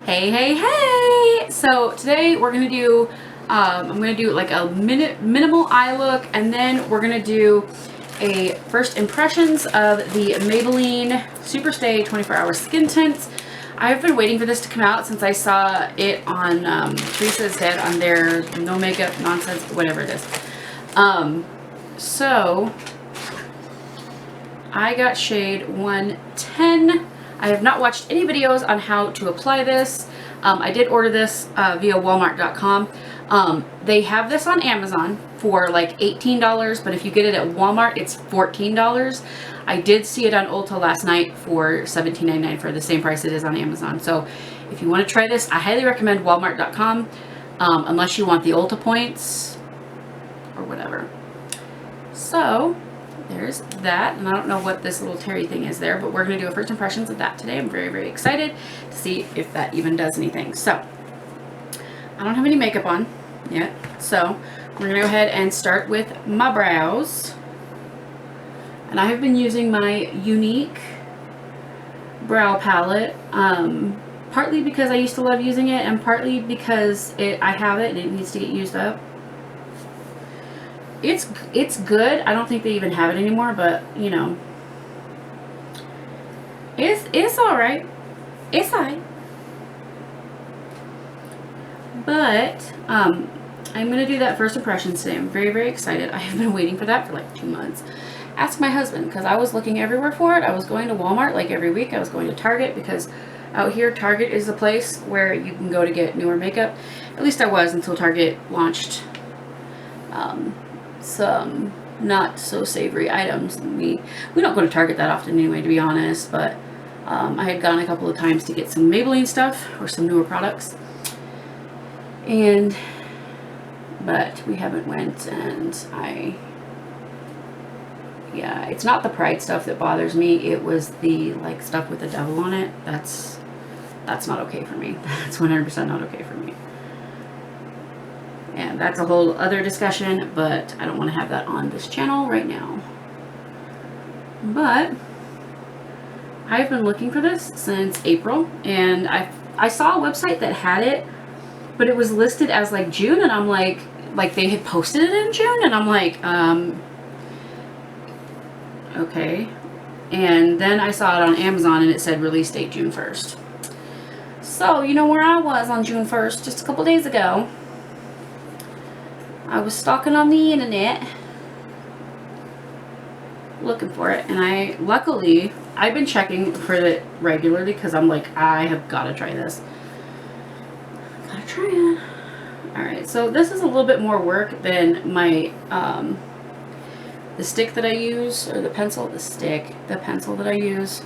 Hey, hey, hey! So today we're gonna do, I'm gonna do like a minimal eye look, and then we're gonna do a first impressions of the Maybelline Superstay 24-hour skin tints. I've been waiting for this to come out since I saw it on Teresa's head on their no makeup nonsense, whatever it is. So I got shade 110. I have not watched any videos on how to apply this. I did order this via Walmart.com. They have this on Amazon for like $18, but if you get it at Walmart, it's $14. I did see it on Ulta last night for $17.99 for the same price it is on Amazon. So if you want to try this, I highly recommend Walmart.com, unless you want the Ulta points or whatever. So there's that, and I don't know what this little Terry thing is there, but we're going to do a first impressions of that today. I'm very, very excited to see if that even does anything. So I don't have any makeup on yet, so we're going to go ahead and start with my brows. And I have been using my Unique brow palette, partly because I used to love using it, and partly because I have it and it needs to get used up. It's good. I don't think they even have it anymore, but you know, it's all right. It's alright. But I'm gonna do that first impressions today. I'm very, very excited. I have been waiting for that for like 2 months. Ask my husband, because I was looking everywhere for it. I was going to Walmart like every week. I was going to Target, because out here Target is the place where you can go to get newer makeup. At least I was until Target launched some not so savory items. We don't go to Target that often anyway, to be honest, but I had gone a couple of times to get some Maybelline stuff or some newer products, but we haven't went, and yeah, it's not the Pride stuff that bothers me. It was the like stuff with the devil on it. That's not okay for me. That's 100% not okay for me. And that's a whole other discussion, but I don't want to have that on this channel right now. But I've been looking for this since April, and I saw a website that had it, but it was listed as like June, and I'm like they had posted it in June, and I'm like, okay. And then I saw it on Amazon, and it said release date June 1st. So you know where I was on June 1st, just a couple days ago. I was stalking on the internet looking for it, and luckily I've been checking for it regularly because I'm like, I have got to try this. Gotta try it. Alright, so this is a little bit more work than my the stick that I use, or the pencil that I use.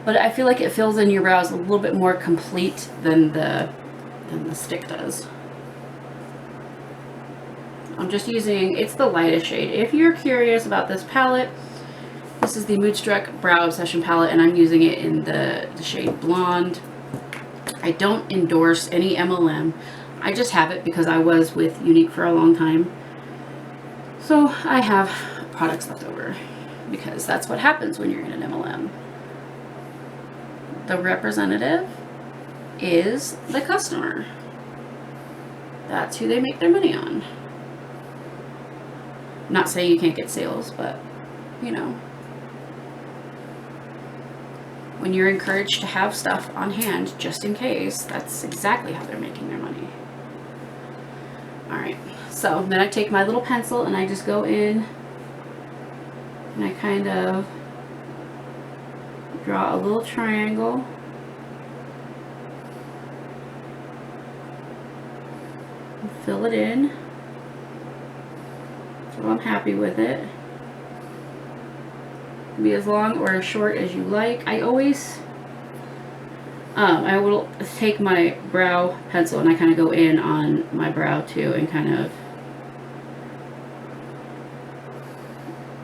But I feel like it fills in your brows a little bit more complete than the stick does. I'm just using, it's the lightest shade. If you're curious about this palette, this is the Moodstruck Brow Obsession palette, and I'm using it in the shade Blonde. I don't endorse any MLM. I just have it because I was with Unique for a long time. So I have products left over, because that's what happens when you're in an MLM. The representative is the customer. That's who they make their money on. Not saying you can't get sales, but you know, when you're encouraged to have stuff on hand just in case, that's exactly how they're making their money. Alright, so then I take my little pencil and I just go in and I kind of draw a little triangle. And fill it in. So I'm happy with it. Be as long or as short as you like. I always I will take my brow pencil and I kind of go in on my brow too, and kind of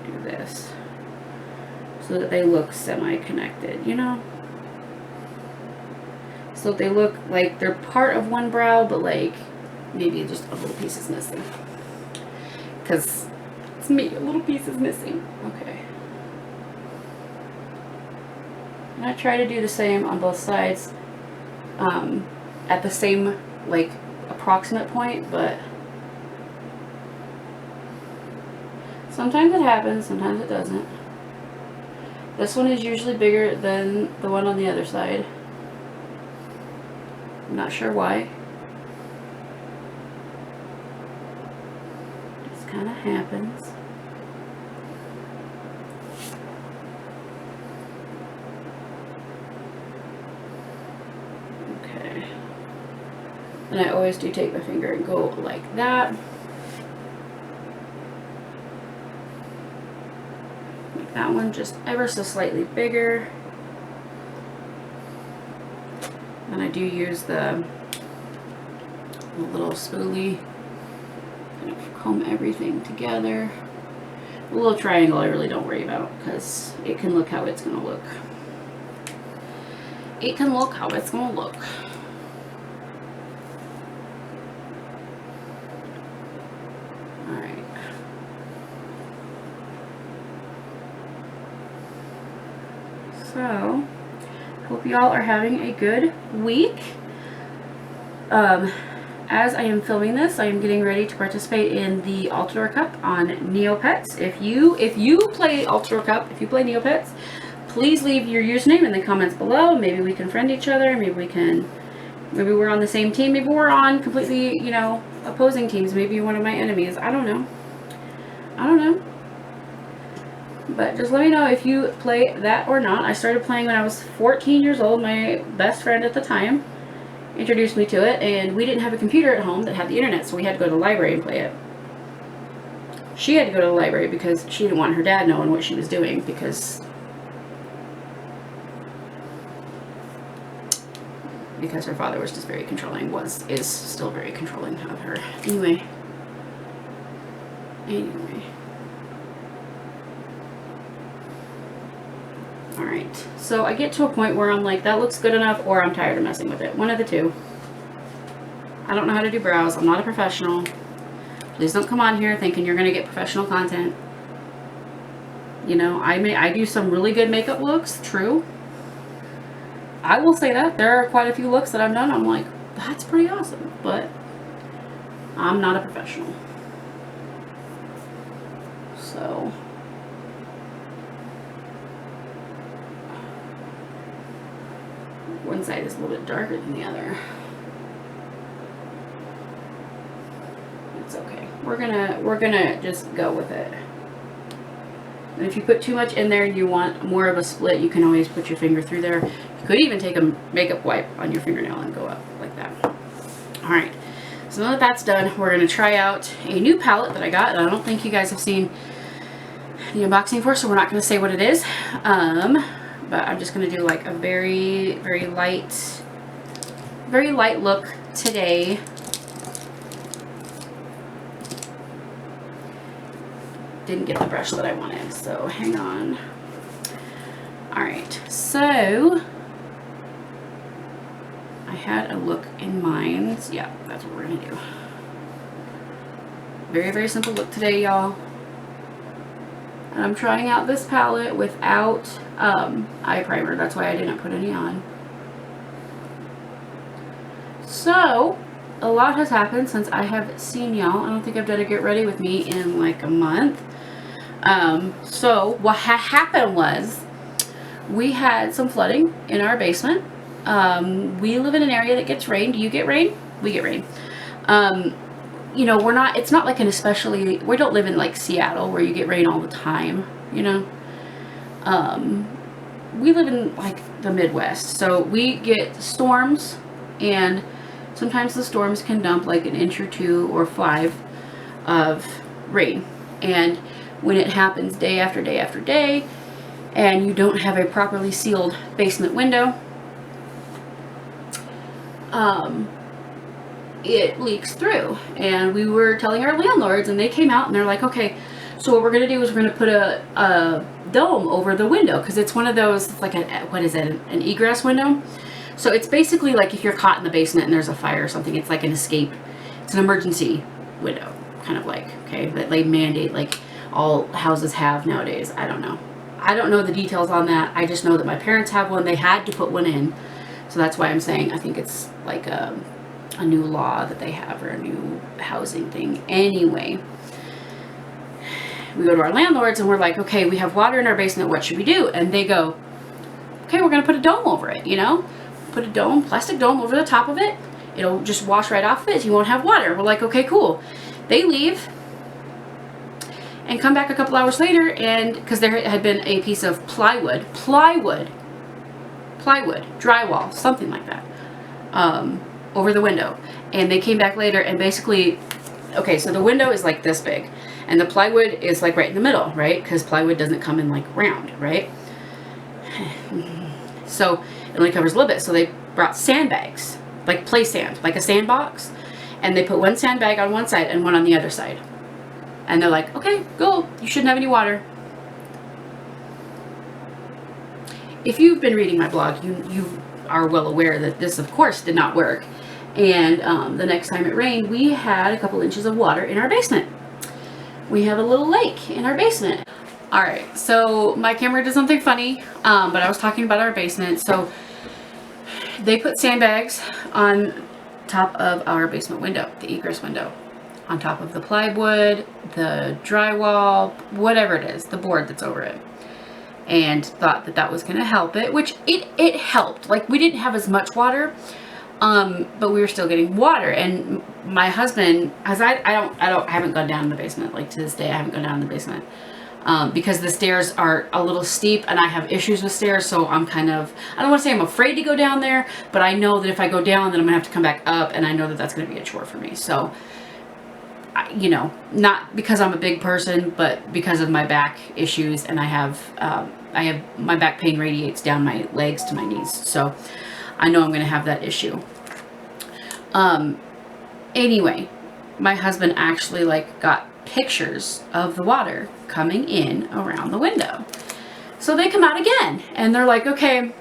do this so that they look semi-connected, you know, so they look like they're part of one brow, but like maybe just a little piece is missing, because it's me, a little piece is missing. Okay. And I try to do the same on both sides. at the same, like, approximate point, but sometimes it happens, sometimes it doesn't. This one is usually bigger than the one on the other side. I'm not sure why. Just kind of happens. Okay. And I always do take my finger and go like that. Make that one just ever so slightly bigger. And I do use the little spoolie, kind of comb everything together. The little triangle I really don't worry about because it can look how it's going to look. It can look how it's going to look. Alright. So, hope y'all are having a good week. As I am filming this, I am getting ready to participate in the Altador Cup on Neopets. If you play Altador Cup, if you play Neopets, please leave your username in the comments below. Maybe we can friend each other. Maybe we're on the same team. Maybe we're on completely, you know, opposing teams. Maybe you're one of my enemies. I don't know. I don't know. But just let me know if you play that or not. I started playing when I was 14 years old. My best friend at the time introduced me to it, and we didn't have a computer at home that had the internet, so we had to go to the library and play it. She had to go to the library because she didn't want her dad knowing what she was doing, because her father was just very controlling, is still very controlling of her. Anyway. Alright, so I get to a point where I'm like, that looks good enough, or I'm tired of messing with it. One of the two. I don't know how to do brows. I'm not a professional. Please don't come on here thinking you're going to get professional content. You know, I do some really good makeup looks, true. I will say that. There are quite a few looks that I've done. I'm like, that's pretty awesome, but I'm not a professional. So... one side is a little bit darker than the other. It's okay. We're gonna just go with it. And if you put too much in there and you want more of a split, you can always put your finger through there. You could even take a makeup wipe on your fingernail and go up like that. Alright, so now that that's done, we're gonna try out a new palette that I got, and I don't think you guys have seen the unboxing for, so we're not gonna say what it is. But I'm just going to do like a very light look today. Didn't get the brush that I wanted, so hang on. Alright, so I had a look in mind. Yeah, that's what we're going to do. Very simple look today, y'all. And I'm trying out this palette without eye primer. That's why I didn't put any on. So, a lot has happened since I have seen y'all. I don't think I've done a get ready with me in like a month. So, what happened was, we had some flooding in our basement. We live in an area that gets rain. Do you get rain? We get rain. You know, it's not like we don't live in like Seattle where you get rain all the time, you know. We live in like the Midwest, so we get storms, and sometimes the storms can dump like an inch or 2 or 5 of rain. And when it happens day after day after day, and you don't have a properly sealed basement window, it leaks through. And we were telling our landlords, and they came out and they're like, okay, so what we're going to do is we're going to put a dome over the window, because it's one of those, like what is it, an egress window. So it's basically like if you're caught in the basement and there's a fire or something, it's like an escape. It's an emergency window, kind of like, okay, that they mandate like all houses have nowadays. I don't know the details on that. I just know that my parents have one. They had to put one in So that's why I'm saying I think it's like a new law that they have, or a new housing thing. Anyway, we go to our landlords and we're like, okay, we have water in our basement, what should we do? And they go, okay, we're gonna put a dome over it, you know? Put a dome, plastic dome over the top of it. It'll just wash right off of it. You won't have water. We're like, okay, cool. They leave and come back a couple hours later, and because there had been a piece of plywood, drywall, something like that, over the window. And they came back later and basically, okay, so the window is like this big and the plywood is like right in the middle, right? Because plywood doesn't come in like round, right? So it only covers a little bit. So they brought sandbags, like play sand, like a sandbox, and they put one sandbag on one side and one on the other side. And they're like, okay, cool, you shouldn't have any water. If you've been reading my blog, you are well aware that this, of course, did not work. And the next time it rained, we had a couple inches of water in our basement. We have a little lake in our basement. All right, so my camera did something funny, but I was talking about our basement. So they put sandbags on top of our basement window, the egress window, on top of the plywood, the drywall, whatever it is, the board that's over it, and thought that that was going to help it, which it helped. Like, we didn't have as much water, but we were still getting water. And my husband, as I haven't gone down in the basement, like to this day I haven't gone down in the basement, because the stairs are a little steep and I have issues with stairs. So I'm kind of, I don't want to say I'm afraid to go down there, but I know that if I go down, then I'm gonna have to come back up, and I know that that's going to be a chore for me. So, you know, not because I'm a big person, but because of my back issues, and I have my back pain radiates down my legs to my knees. So I know I'm going to have that issue. Anyway, my husband actually like got pictures of the water coming in around the window. So they come out again and they're like, okay,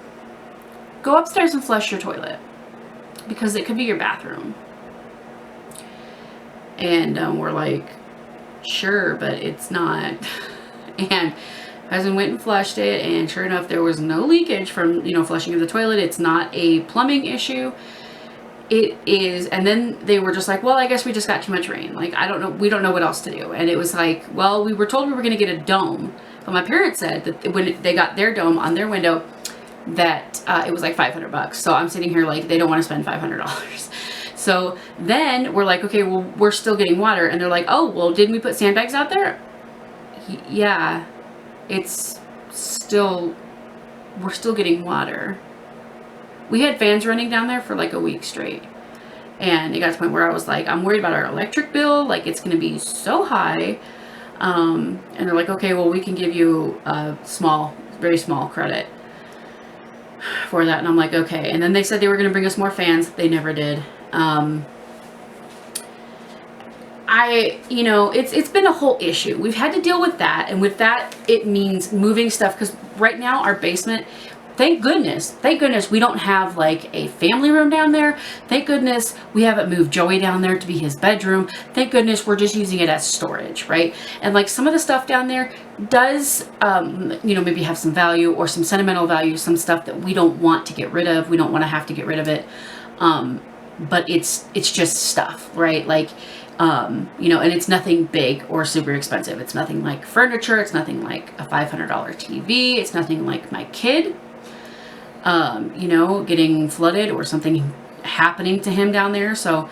go upstairs and flush your toilet because it could be your bathroom. And we're like, sure, but it's not. And husband went and flushed it, and sure enough, there was no leakage from, you know, flushing of the toilet. It's not a plumbing issue. It is. And then they were just like, well, I guess we just got too much rain. Like, I don't know. We don't know what else to do. And it was like, well, we were told we were going to get a dome. But my parents said that when they got their dome on their window, that it was like $500. So I'm sitting here like, they don't want to spend $500. So then we're like, okay, well, we're still getting water. And they're like, oh, well, didn't we put sandbags out there? Yeah, it's still, we're still getting water. We had fans running down there for like a week straight. And it got to the point where I was like, I'm worried about our electric bill. Like, it's going to be so high. And they're like, okay, well, we can give you a small, very small credit for that. And I'm like, okay. And then they said they were going to bring us more fans. They never did. You know, it's been a whole issue. We've had to deal with that. And with that, it means moving stuff. Because right now, our basement, thank goodness, we don't have like a family room down there. Thank goodness we haven't moved Joey down there to be his bedroom. Thank goodness we're just using it as storage, right? And like some of the stuff down there does, you know, maybe have some value or some sentimental value, some stuff that we don't want to get rid of. We don't want to have to get rid of it. But it's just stuff, right? Like, you know, and it's nothing big or super expensive. It's nothing like furniture. It's nothing like a $500 TV. It's nothing like my kid, you know, getting flooded or something happening to him down there. So,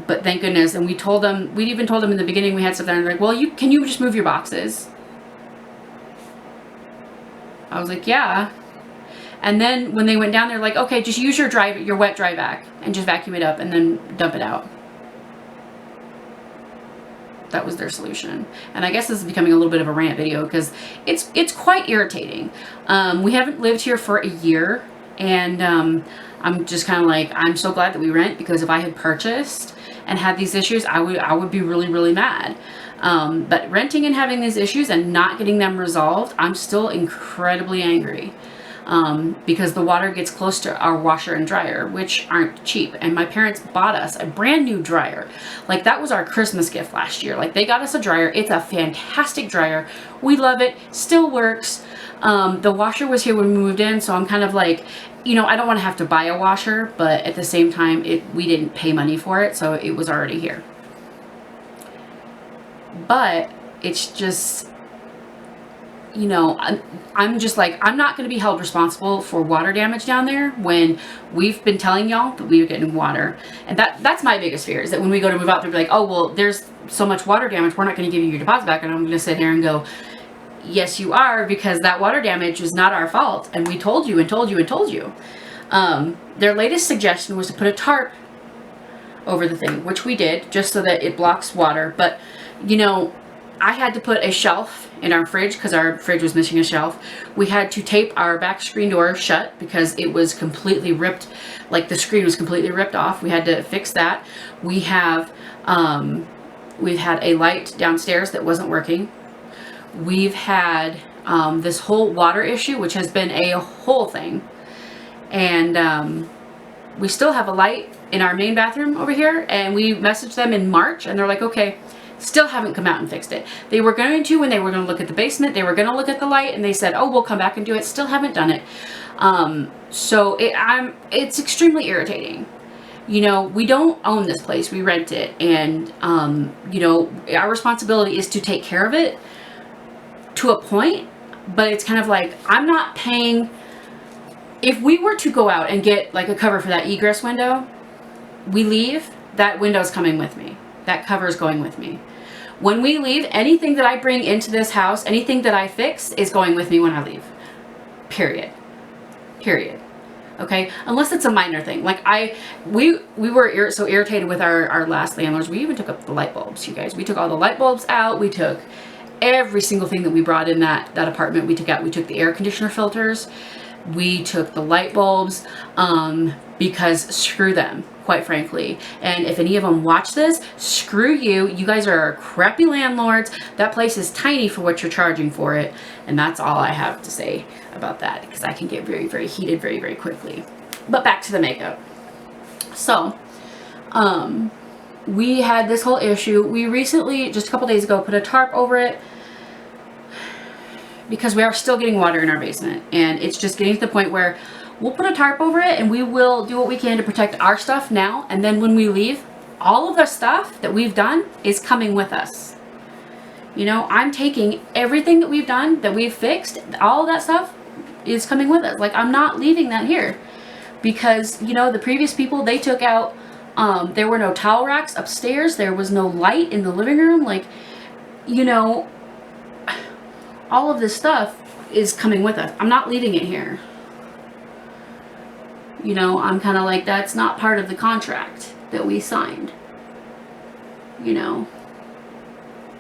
but thank goodness. And we even told them in the beginning we had stuff there, and they're like, well, can you just move your boxes? I was like, yeah. And then when they went down there, like, okay, just use your wet dry vac and just vacuum it up and then dump it out. That was their solution. And I guess this is becoming a little bit of a rant video because it's quite irritating. We haven't lived here for a year, and I'm just kind of like, I'm so glad that we rent, because if I had purchased and had these issues, I would be really, really mad. But renting and having these issues and not getting them resolved, I'm still incredibly angry. because the water gets close to our washer and dryer, which aren't cheap. And my parents bought us a brand new dryer. Like, that was our Christmas gift last year. Like, they got us a dryer. It's a fantastic dryer. We love it. Still works. The washer was here when we moved in, so I'm kind of like, you know, I don't want to have to buy a washer, but at the same time, we didn't pay money for it, so it was already here. But it's just, you know, I'm just like, I'm not going to be held responsible for water damage down there when we've been telling y'all that we were getting water. And that's my biggest fear, is that when we go to move out, they'll be like, oh, well, there's so much water damage, we're not going to give you your deposit back. And I'm going to sit here and go, yes, you are, because that water damage is not our fault. And we told you and told you and told you. Their latest suggestion was to put a tarp over the thing, which we did, just so that it blocks water. But, you know, I had to put a shelf in our fridge because our fridge was missing a shelf. We had to tape our back screen door shut because it was completely ripped, like the screen was completely ripped off. We had to fix that. We've had a light downstairs that wasn't working. We've had this whole water issue, which has been a whole thing. And we still have a light in our main bathroom over here, and we messaged them in March, and they're like, okay. Still haven't come out and fixed it. They were going to, when they were going to look at the basement, they were going to look at the light, and they said, oh, we'll come back and do it. Still haven't done it. So it's extremely irritating. You know, we don't own this place. We rent it. And, you know, our responsibility is to take care of it to a point, but it's kind of like, I'm not paying. If we were to go out and get like a cover for that egress window, we leave, that window's coming with me. That cover is going with me. When we leave, anything that I bring into this house, anything that I fix is going with me when I leave. Period. Period. Okay? Unless it's a minor thing. Like we were so irritated with our last landlords. We even took up the light bulbs, you guys. We took all the light bulbs out. We took every single thing that we brought in that apartment we took out. We took the air conditioner filters. We took the light bulbs, because screw them, quite frankly. And if any of them watch this, screw you. You guys are crappy landlords. That place is tiny for what you're charging for it. And that's all I have to say about that, because I can get very, very heated very, very quickly. But back to the makeup. So, we had this whole issue. We recently, just a couple days ago, put a tarp over it, because we are still getting water in our basement, and it's just getting to the point where we'll put a tarp over it, and we will do what we can to protect our stuff now, and then when we leave, all of the stuff that we've done is coming with us. You know, I'm taking everything that we've done, that we've fixed, all of that stuff is coming with us. Like, I'm not leaving that here, because, you know, the previous people, they took out, there were no towel racks upstairs, there was no light in the living room, like, you know, all of this stuff is coming with us. I'm not leaving it here. You know, I'm kind of like, that's not part of the contract that we signed. You know,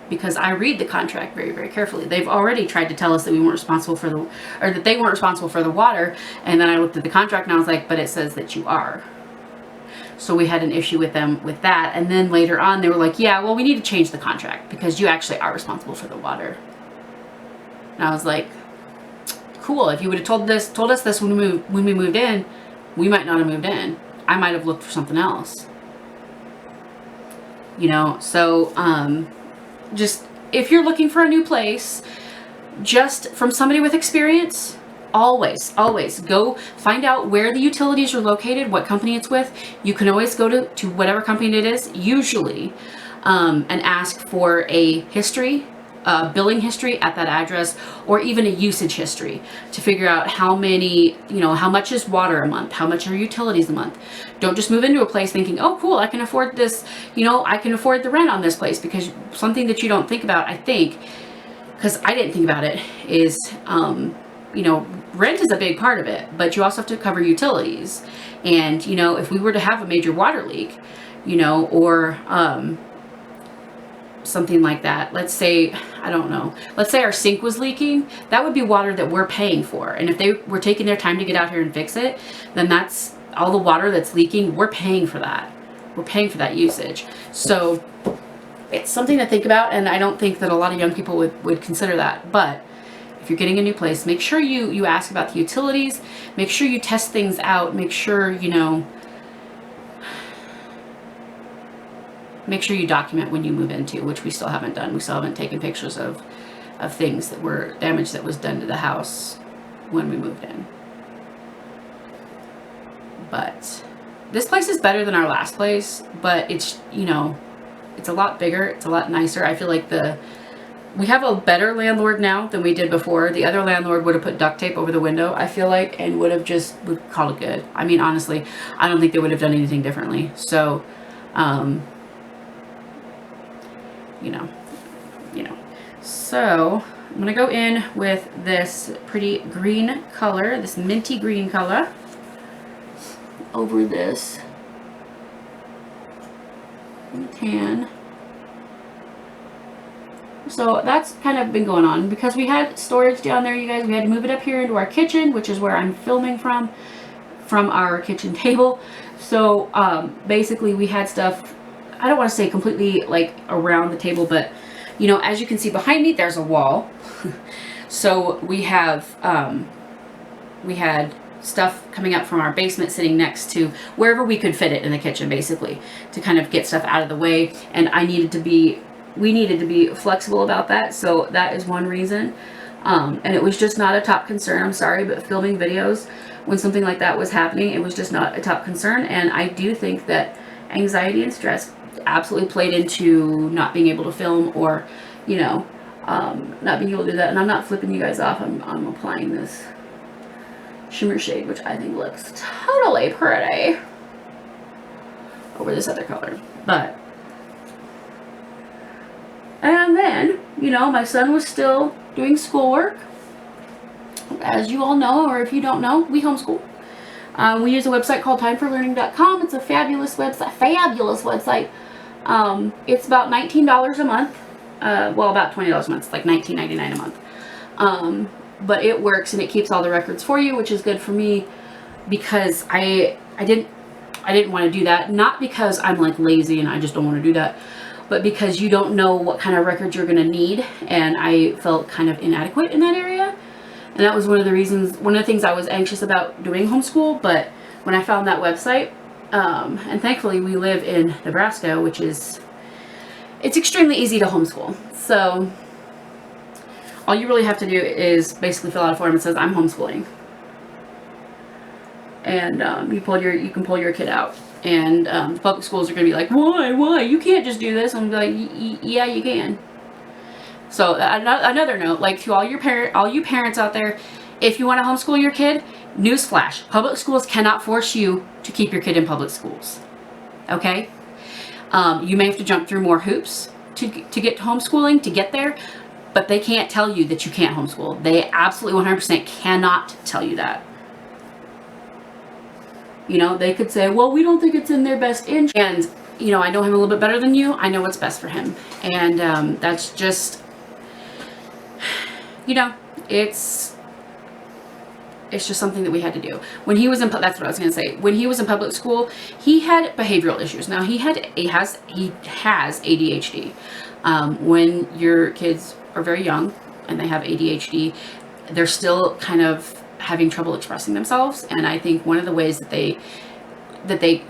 because I read the contract very, very carefully. They've already tried to tell us that we weren't responsible for or that they weren't responsible for the water. And then I looked at the contract and I was like, but it says that you are. So we had an issue with them with that. And then later on, they were like, yeah, well, we need to change the contract because you actually are responsible for the water. And I was like, cool. If you would have told us this when we moved in, we might not have moved in. I might have looked for something else. You know, so just if you're looking for a new place, just from somebody with experience, always go find out where the utilities are located, what company it's with. You can always go to whatever company it is, usually, and ask for a history. Billing history at that address, or even a usage history to figure out how many, you know, how much is water a month, how much are utilities a month. Don't just move into a place thinking, oh cool, I can afford this, you know, I can afford the rent on this place, because something that you don't think about, I think, because I didn't think about it, is, you know, rent is a big part of it, but you also have to cover utilities. And, you know, if we were to have a major water leak, you know, or, something like that. Let's say, I don't know, let's say our sink was leaking, that would be water that we're paying for. And if they were taking their time to get out here and fix it, then that's all the water that's leaking, we're paying for that. We're paying for that usage. So it's something to think about, and I don't think that a lot of young people would consider that. But if you're getting a new place, make sure you ask about the utilities, make sure you test things out, make sure, you know, make sure you document when you move into, which we still haven't done. We still haven't taken pictures of things that were damage that was done to the house when we moved in. But this place is better than our last place, but it's, you know, it's a lot bigger, it's a lot nicer. I feel like we have a better landlord now than we did before. The other landlord would have put duct tape over the window, I feel like, and would call it good. I mean, honestly, I don't think they would have done anything differently. So, you know. So I'm gonna go in with this pretty green color, this minty green color, over this tan. So that's kind of been going on because we had storage down there, you guys. We had to move it up here into our kitchen, which is where I'm filming from our kitchen table. So basically we had stuff, I don't want to say completely like around the table, but you know, as you can see behind me, there's a wall. So we have, we had stuff coming up from our basement sitting next to wherever we could fit it in the kitchen, basically, to kind of get stuff out of the way. And we needed to be flexible about that. So that is one reason. And it was just not a top concern. I'm sorry, but filming videos when something like that was happening, it was just not a top concern. And I do think that anxiety and stress absolutely played into not being able to film, or, you know, not being able to do that. And I'm not flipping you guys off. I'm applying this shimmer shade, which I think looks totally pretty, over this other color. But, and then, you know, my son was still doing schoolwork. As you all know, or if you don't know, we homeschool. We use a website called timeforlearning.com. It's a fabulous website. It's about $19 a month. Well, about $20 a month. It's like $19.99 a month. But it works and it keeps all the records for you, which is good for me because I didn't want to do that. Not because I'm like lazy and I just don't want to do that, but because you don't know what kind of records you're going to need. And I felt kind of inadequate in that area. And that was one of the things I was anxious about doing homeschool. But when I found that website, and thankfully we live in Nebraska, which is, it's extremely easy to homeschool. So all you really have to do is basically fill out a form that says I'm homeschooling. And you can pull your kid out. And public schools are going to be like, why? You can't just do this. I'm going to be like, yeah, you can. So another note, like to all you parents out there, if you want to homeschool your kid, newsflash, public schools cannot force you to keep your kid in public schools. Okay? You may have to jump through more hoops to get to homeschooling, to get there, but they can't tell you that you can't homeschool. They absolutely 100% cannot tell you that. You know, they could say, well, we don't think it's in their best interest. And, you know, I know him a little bit better than you. I know what's best for him. And that's just, you know, it's just something that we had to do. When he was in, that's what I was going to say. When he was in public school, he had behavioral issues. Now he has ADHD. When your kids are very young and they have ADHD, they're still kind of having trouble expressing themselves. And I think one of the ways that they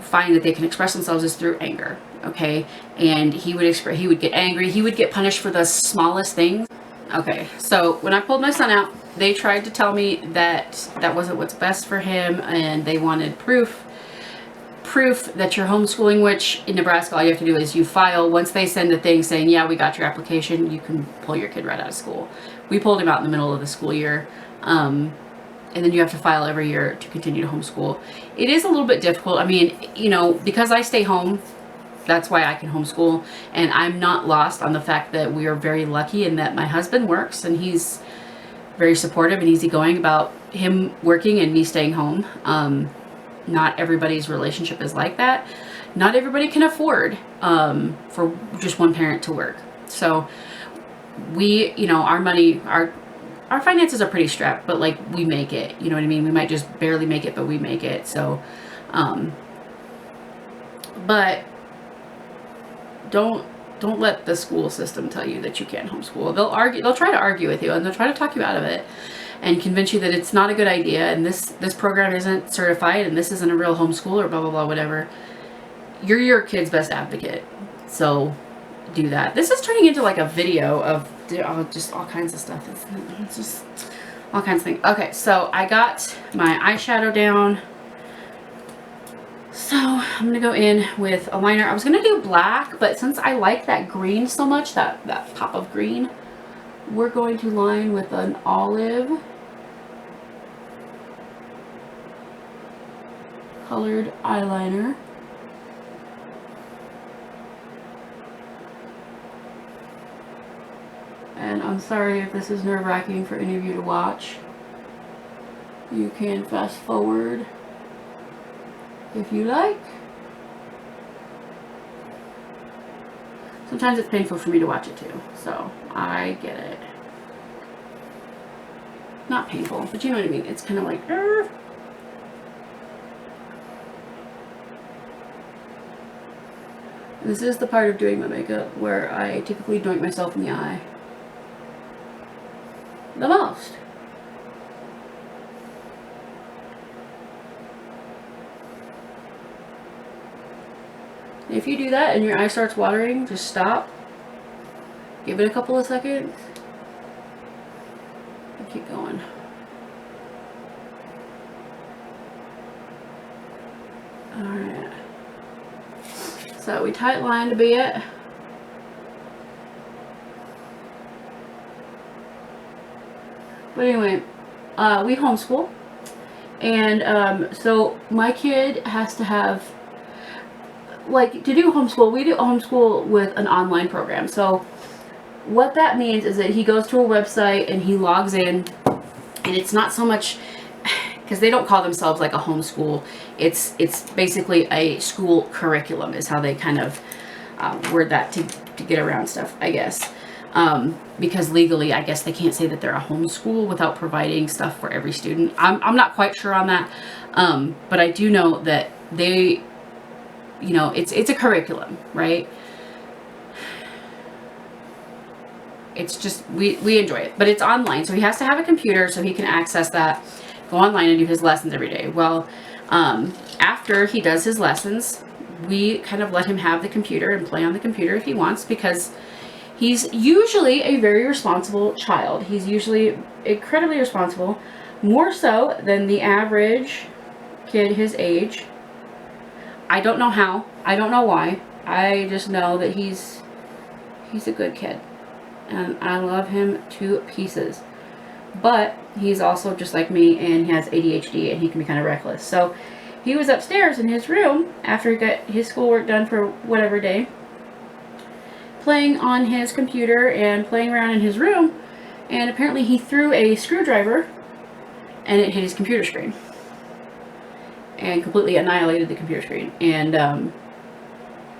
find that they can express themselves is through anger. Okay. And he would get angry. He would get punished for the smallest things. Okay. So when I pulled my son out, they tried to tell me that that wasn't what's best for him. And they wanted proof that you're homeschooling, which in Nebraska, all you have to do is you file. Once they send the thing saying, yeah, we got your application, you can pull your kid right out of school. We pulled him out in the middle of the school year. And then you have to file every year to continue to homeschool. It is a little bit difficult. I mean, you know, because I stay home, that's why I can homeschool. And I'm not lost on the fact that we are very lucky in that my husband works and he's very supportive and easygoing about him working and me staying home. Not everybody's relationship is like that. Not everybody can afford for just one parent to work. So we, you know, our finances are pretty strapped, but like we make it, you know what I mean? We might just barely make it, but we make it. So, but don't don't let the school system tell you that you can't homeschool. They'll try to argue with you, and they'll try to talk you out of it and convince you that it's not a good idea, and this program isn't certified, and this isn't a real homeschool, or blah blah blah, whatever. You're your kid's best advocate, so do that. This is turning into like a video of just all kinds of stuff. It's just all kinds of things. Okay, so I got my eyeshadow down. So I'm gonna go in with a liner. I was gonna do black, but since I like that green so much, that pop of green, we're going to line with an olive colored eyeliner. And I'm sorry if this is nerve-wracking for any of you to watch. You can fast forward if you like. Sometimes it's painful for me to watch it too, so I get it. Not painful, but you know what I mean. It's kind of like, Argh. This is the part of doing my makeup where I typically doink myself in the eye the most. If you do that and your eye starts watering, just stop. Give it a couple of seconds. And keep going. Alright. So we tight lined a bit. But anyway, we homeschool. And so my kid has to have, like, to do homeschool, we do homeschool with an online program. So what that means is that he goes to a website and he logs in, and it's not so much, because they don't call themselves like a homeschool. It's basically a school curriculum is how they kind of word that to get around stuff, I guess. Because legally, I guess they can't say that they're a homeschool without providing stuff for every student. I'm not quite sure on that, but I do know that they, you know, it's a curriculum, right? It's just, we enjoy it, but it's online, so he has to have a computer so he can access that, go online and do his lessons every day. Well, after he does his lessons, we kind of let him have the computer and play on the computer if he wants, because he's usually a very responsible child. He's usually incredibly responsible, more so than the average kid his age. I don't know how. I don't know why. I just know that he's a good kid. And I love him to pieces. But he's also just like me, and he has ADHD, and he can be kind of reckless. So he was upstairs in his room after he got his schoolwork done for whatever day, playing on his computer and playing around in his room, and apparently he threw a screwdriver and it hit his computer screen and completely annihilated the computer screen. And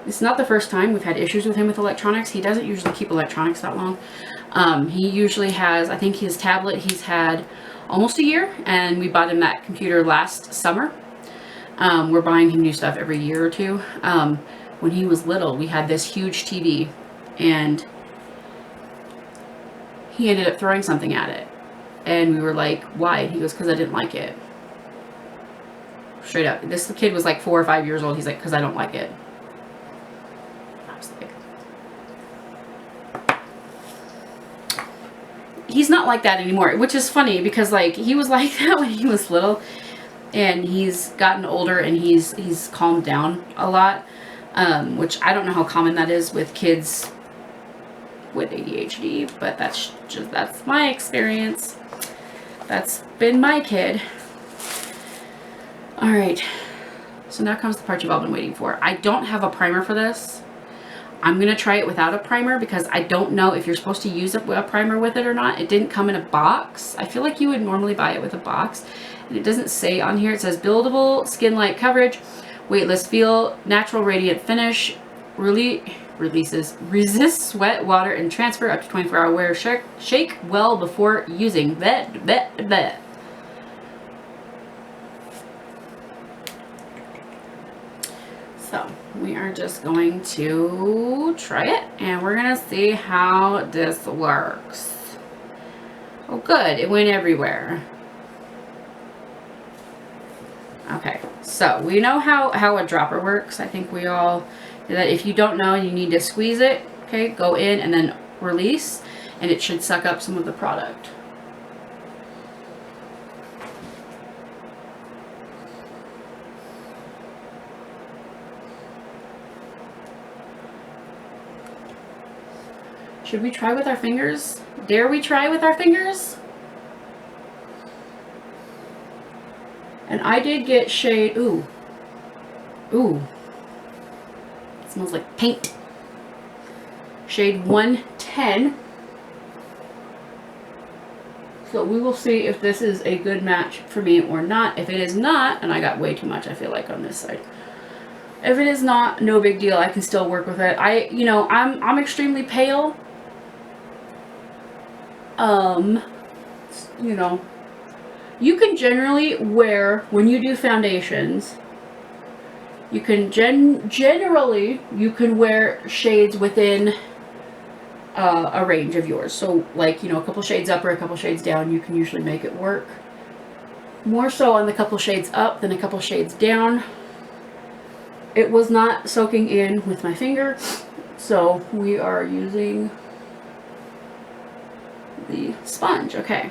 it's not the first time we've had issues with him with electronics. He doesn't usually keep electronics that long. He usually has, I think his tablet he's had almost a year, and we bought him that computer last summer. We're buying him new stuff every year or two. When he was little, we had this huge TV, and he ended up throwing something at it. And we were like, why? He goes, because I didn't like it. Straight up. This kid was like 4 or 5 years old. He's like, because I don't like it. I was like, he's not like that anymore, which is funny because like he was like that when he was little, and he's gotten older and he's calmed down a lot, which I don't know how common that is with kids with ADHD, but that's my experience. That's been my kid. All right, so now comes the part you've all been waiting for. I don't have a primer for this. I'm gonna try it without a primer because I don't know if you're supposed to use a primer with it or not. It didn't come in a box. I feel like you would normally buy it with a box, and it doesn't say on here. It says buildable, skin light coverage, weightless feel, natural radiant finish, releases, resist sweat, water, and transfer up to 24-hour wear. Shake well before using. That. So we are just going to try it and we're going to see how this works. Oh good, it went everywhere. Okay, so we know how a dropper works. I think we all know that. If you don't know, you need to squeeze it. Okay, go in and then release, and it should suck up some of the product. Should we try with our fingers? Dare we try with our fingers? And I did get shade, ooh. It smells like paint. Shade 110. So we will see if this is a good match for me or not. If it is not, and I got way too much, I feel like, on this side. If it is not, no big deal. I can still work with it. I'm extremely pale. You can generally wear, when you do foundations, you can generally wear shades within a range of yours. So like, a couple shades up or a couple shades down, you can usually make it work. More so on the couple shades up than a couple shades down. It was not soaking in with my finger, so we are using the sponge. Okay.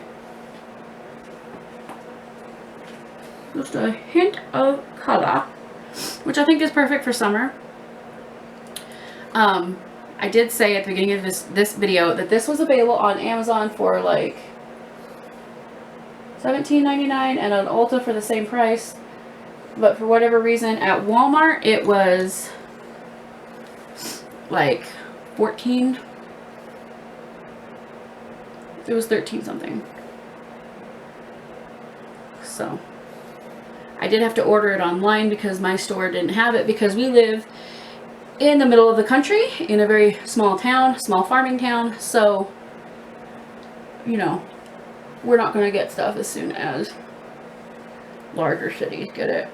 Just a hint of color, which I think is perfect for summer. I did say at the beginning of this video that this was available on Amazon for like $17.99 and on Ulta for the same price. But for whatever reason at Walmart it was like 14. It was 13 something. So I did have to order it online because my store didn't have it, because we live in the middle of the country in a very small town, small farming town. So, we're not going to get stuff as soon as larger cities get it.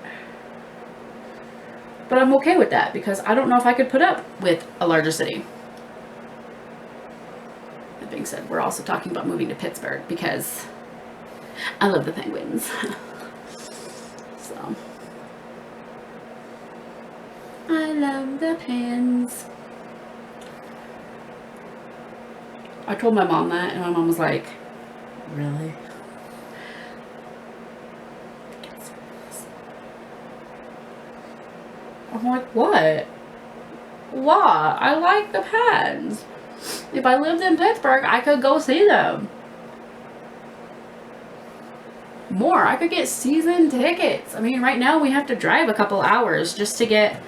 But I'm okay with that because I don't know if I could put up with a larger city. That being said, we're also talking about moving to Pittsburgh because I love the Penguins. So, I love the Pens. I told my mom that, and my mom was like, really? I'm like, what? Why? I like the Pens. If I lived in Pittsburgh, I could go see them. More, I could get season tickets. I mean, right now we have to drive a couple hours just to get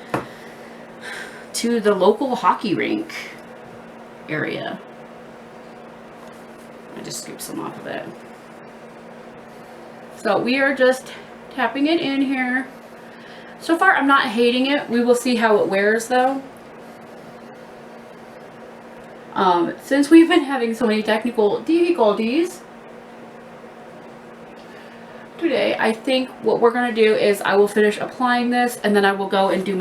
to the local hockey rink area. I just scooped some off of it. So we are just tapping it in here. So far I'm not hating it. We will see how it wears though. Since we've been having so many technical difficulties today, I think what we're going to do is I will finish applying this and then I will go and do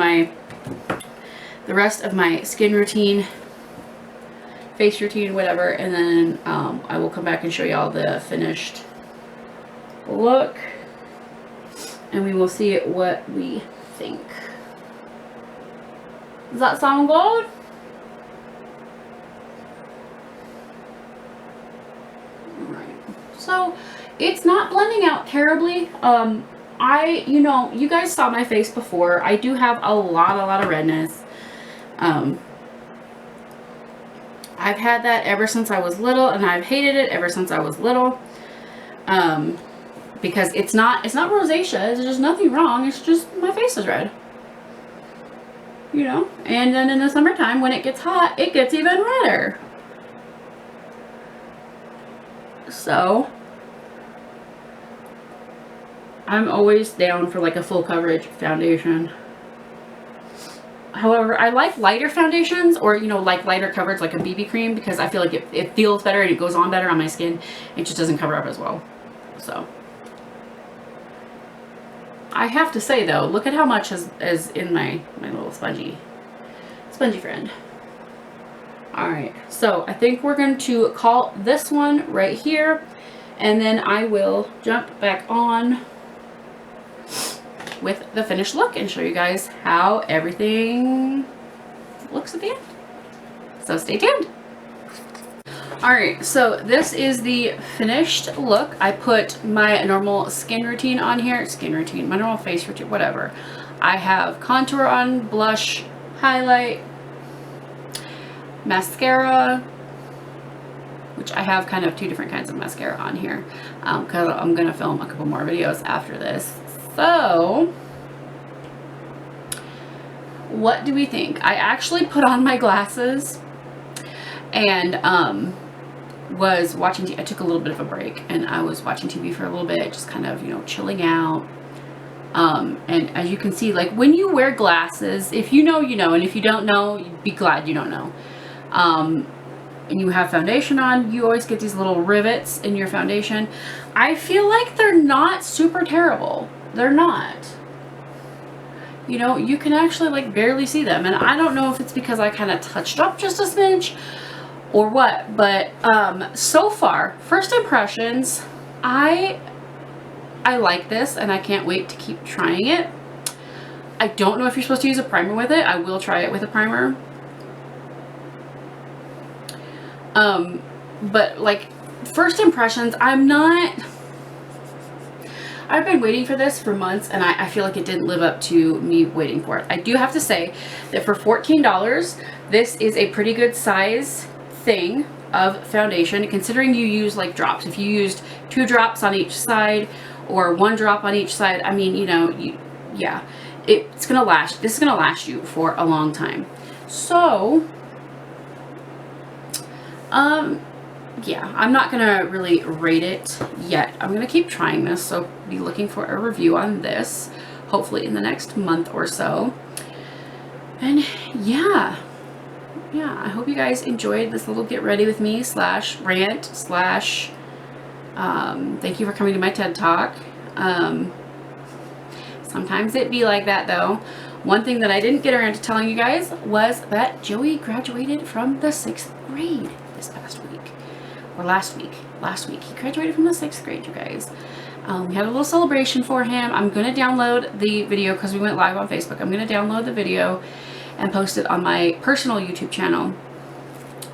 the rest of my skin routine, face routine, whatever, and then I will come back and show you all the finished look and we will see what we think. Does that sound good? Alright, so it's not blending out terribly. You guys saw my face before. I do have a lot of redness. I've had that ever since I was little, and I've hated it ever since I was little. Because it's not rosacea. There's just nothing wrong. It's just my face is red. And then in the summertime when it gets hot, it gets even redder. So I'm always down for like a full coverage foundation. However, I like lighter foundations or, like lighter coverage like a BB cream because I feel like it feels better and it goes on better on my skin. It just doesn't cover up as well. So I have to say though, look at how much is in my little spongy friend. Alright, so I think we're going to call this one right here, and then I will jump back on with the finished look and show you guys how everything looks at the end. So stay tuned. Alright, so this is the finished look. I put my normal skin routine on here. My normal face routine, whatever. I have contour on, blush, highlight, mascara, which I have kind of 2 different kinds of mascara on here because I'm going to film a couple more videos after this. So, what do we think? I actually put on my glasses and was watching I took a little bit of a break and I was watching TV for a little bit, just kind of, you know, chilling out. And as you can see, like when you wear glasses, if you know, you know, and if you don't know, you'd be glad you don't know. And you have foundation on, you always get these little rivets in your foundation. I feel like they're not super terrible. They're not. You know, you can actually like barely see them. And I don't know if it's because I kind of touched up just a smidge or what, but so far, first impressions, I like this and I can't wait to keep trying it. I don't know if you're supposed to use a primer with it. I will try it with a primer. But like first impressions, I've been waiting for this for months and I feel like it didn't live up to me waiting for it. I do have to say that for $14, this is a pretty good size thing of foundation, considering you use like drops. If you used 2 drops on each side or 1 drop on each side, I mean, you know, yeah, it's gonna last. This is gonna last you for a long time. So, yeah, I'm not gonna really rate it yet. I'm gonna keep trying this, so be looking for a review on this, hopefully in the next month or so. And yeah, I hope you guys enjoyed this little get ready with me / rant / thank you for coming to my TED Talk. Sometimes it be like that though. One thing that I didn't get around to telling you guys was that Joey graduated from the 6th grade this past week. Or last week. He graduated from the 6th grade, you guys. We had a little celebration for him. I'm going to download the video because we went live on Facebook. I'm going to download the video and post it on my personal YouTube channel.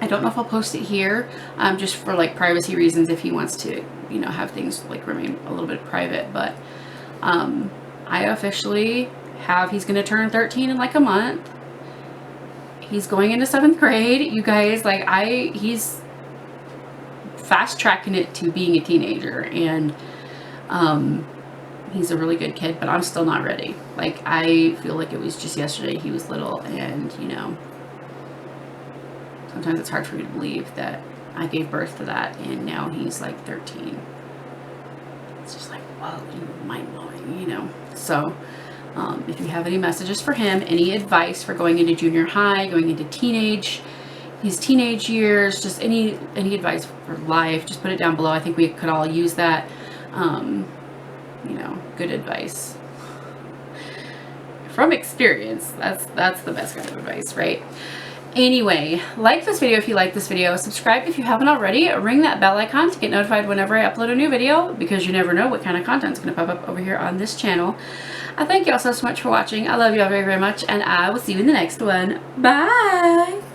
I don't know if I'll post it here, just for like privacy reasons if he wants to, you know, have things like remain a little bit private. But I officially he's going to turn 13 in like a month. He's going into 7th grade. You guys, like he's fast tracking it to being a teenager, and he's a really good kid, but I'm still not ready. Like I feel like it was just yesterday he was little, and you know, sometimes it's hard for me to believe that I gave birth to that and now he's like 13. It's just like, whoa, mind blowing, you know. So if you have any messages for him, any advice for going into junior high, going into his teenage years, just any advice for life, just put it down below. I think we could all use that. You know, good advice from experience. That's the best kind of advice, right? Anyway, like this video if you like this video, subscribe if you haven't already, ring that bell icon to get notified whenever I upload a new video, because you never know what kind of content is going to pop up over here on this channel. I thank you all so much for watching. I love you all very, very much, and I will see you in the next one. Bye!